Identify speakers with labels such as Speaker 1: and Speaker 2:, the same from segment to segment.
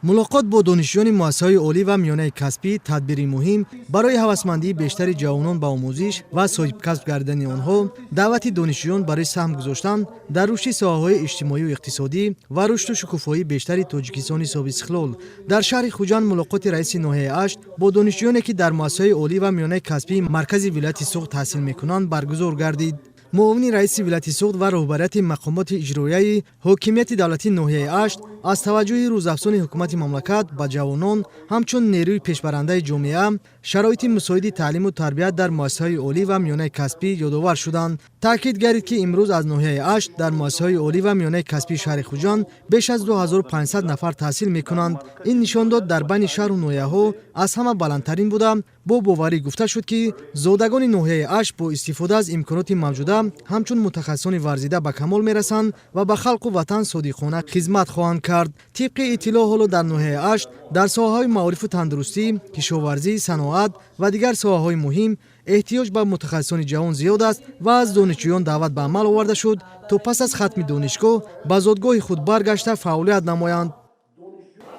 Speaker 1: мулоқот бо донишҷӯёни муассисаҳои олӣ ва миёнаи касбӣ тадбири муҳим барои ҳавасмандии бештари ҷавонон ба омӯзиш ва соҳибкасб гардидани онҳо, даъвати донишҷӯён барои саҳм гузоштан дар рушди соҳаҳои иҷтимоию иқтисодӣ ва рушду шукуфоии бештари Тоҷикистони собиқистиқлол. Дар шаҳри Хуҷанд мулоқоти раиси ноҳияи Ашт бо донишҷӯёне ки дар муассисаҳои олӣ ва миёнаи касбии маркази вилояти Суғд таҳсил мекунанд баргузор гардид. муовини раиси вилояти Суғд ва роҳбарияти мақомоти иҷроияи ҳокимияти давлатии ноҳияи Ашт аз таваҷҷӯҳи рӯзафзони ҳукумати мамлакат ба ҷавонон ҳамчун нерӯи пешбарандаи ҷомеа шароити мусоиди таълиму тарбият дар муассисаҳои олӣ ва миёнаи касбӣ ёдовар шуданд. Таъкид гардид ки имрӯз аз ноҳияи Ашт дар муассисаҳои олӣ ва миёнаи касбии шаҳри Хуҷанд беш аз 2500 нафар таҳсил мекунанд. Ин нишондод дар байни шаҳру ноҳияҳо аз ҳама баландтарин буда, бо боварӣ гуфта шуд ки зодагони ноҳияи Ашт бо истифода аз имконоти мавҷуда ҳамчун мутахассисони варзида ба камол мерасанд ва ба халқу ватан содиқона хизмат хоҳанд кард. тибқи иттилоъ ҳоло дар ноҳияи Ашт дар соҳаҳои маорифу тандурустӣ, кишоварзӣ, саноат ва дигар соҳаҳои муҳим эҳтиёҷ ба мутахассисони ҷавон зиёд аст ва аз донишҷӯён даъват ба амал оварда шуд, то пас аз хатми донишгоҳ ба зодгоҳи худ баргашта фаъолият намоянд.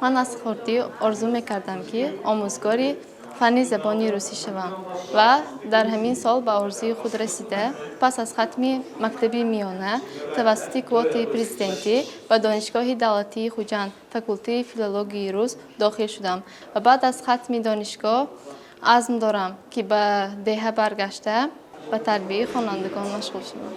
Speaker 2: ман аз хурдӣ орзу мекардам ки омӯзгори фанни забони русӣ шавам ва дар ҳамин сол ба орзуи худ расида пас аз хатми мактаби миёна тавассути квотаи президентӣ ба донишгоҳи давлатии Хуҷанд факултаи филологияи рус дохил шудам ва баъд аз хатми донишгоҳ азм дорам ки ба деҳа баргашта ба тарбияи хонандагон машғул шавам.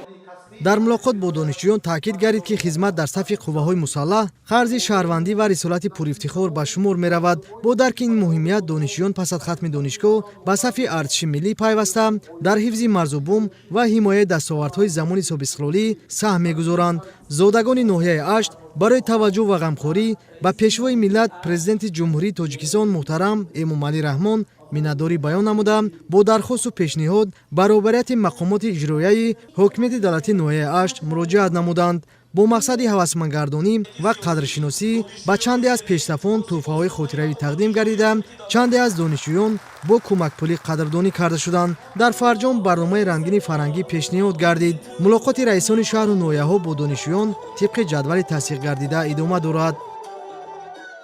Speaker 1: дар мулоқот бо донишҷӯён таъкид гардид ки хизмат дар сафи қувваҳои мусаллаҳ қарзи шаҳрвандӣ ва рисолати пурифтихор ба шумор меравад. бо дарки ин муҳимият донишҷӯён пас аз хатми донишгоҳ ба сафи артиши миллӣ пайваста дар ҳифзи марзубум ва ҳимояи дастовардҳои замони собиқистиқлолӣ саҳм мегузоранд. зодагони ноҳияи Ашт барои таваҷҷӯҳ ва ғамхорӣ ба пешвои миллат президенти ҷумҳурии Тоҷикистон муҳтарам Эмомалӣ Раҳмон миннатдорӣ баён намуда, бо дархосту пешниҳод ба роҳбарияти мақомоти иҷроияи ҳокимияти давлатии ноҳияи Ашт муроҷиат намуданд. бо мақсади ҳавасмандгардонӣ ва қадршиносӣ ба чанде аз пешсафон тӯҳфаҳои хотиравӣ тақдим гардида, чанде аз донишҷӯён бо кӯмакпулӣ қадрдонӣ карда шуданд. дар Фарҷом барномаи рангини фарҳангӣ пешниҳод гардид. мулоқоти раисони шаҳру ноҳияҳо бо донишҷӯён тибқи ҷадвали тасдиқгардида идома дорад.